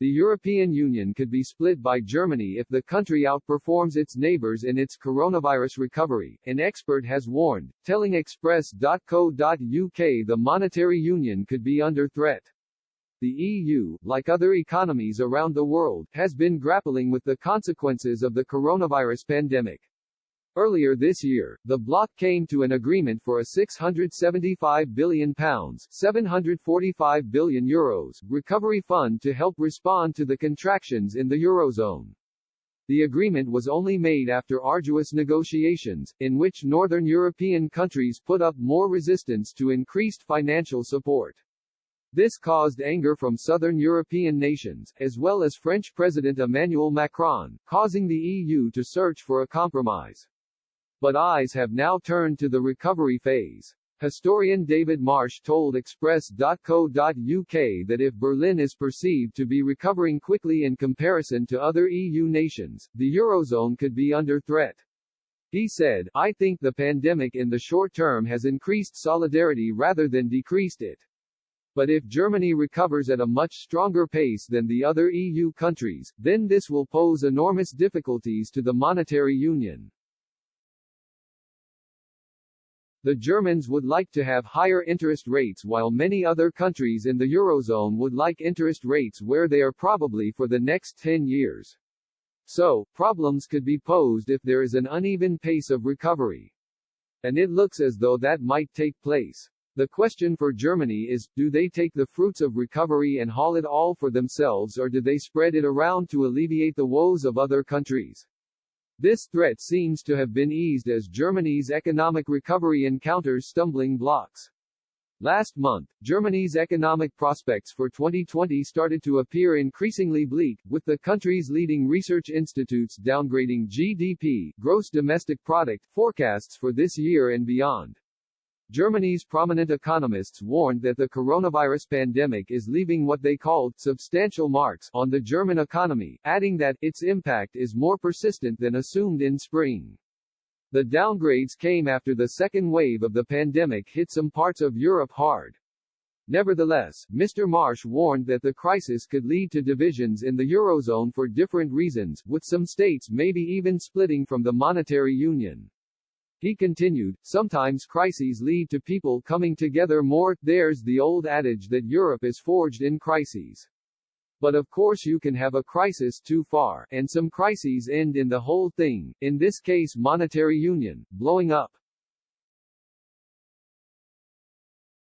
The European Union could be split by Germany if the country outperforms its neighbors in its coronavirus recovery, an expert has warned, telling Express.co.uk the monetary union could be under threat. The EU, like other economies around the world, has been grappling with the consequences of the coronavirus pandemic. Earlier this year, the bloc came to an agreement for a £675 billion (745 billion euros) recovery fund to help respond to the contractions in the Eurozone. The agreement was only made after arduous negotiations, in which northern European countries put up more resistance to increased financial support. This caused anger from southern European nations, as well as French President Emmanuel Macron, causing the EU to search for a compromise. But eyes have now turned to the recovery phase. Historian David Marsh told Express.co.uk that if Berlin is perceived to be recovering quickly in comparison to other EU nations, the Eurozone could be under threat. He said, "I think the pandemic in the short term has increased solidarity rather than decreased it. But if Germany recovers at a much stronger pace than the other EU countries, then this will pose enormous difficulties to the monetary union." The Germans would like to have higher interest rates while many other countries in the Eurozone would like interest rates where they are probably for the next 10 years. So, problems could be posed if there is an uneven pace of recovery. And it looks as though that might take place. The question for Germany is, do they take the fruits of recovery and haul it all for themselves, or do they spread it around to alleviate the woes of other countries? This threat seems to have been eased as Germany's economic recovery encounters stumbling blocks. Last month, Germany's economic prospects for 2020 started to appear increasingly bleak, with the country's leading research institutes downgrading GDP, gross domestic product, forecasts for this year and beyond. Germany's prominent economists warned that the coronavirus pandemic is leaving what they called substantial marks on the German economy, adding that its impact is more persistent than assumed in spring. The downgrades came after the second wave of the pandemic hit some parts of Europe hard. Nevertheless, Mr. Marsh warned that the crisis could lead to divisions in the Eurozone for different reasons, with some states maybe even splitting from the monetary union. He continued, sometimes crises lead to people coming together more. There's the old adage that Europe is forged in crises. But of course you can have a crisis too far, and some crises end in the whole thing, in this case monetary union, blowing up.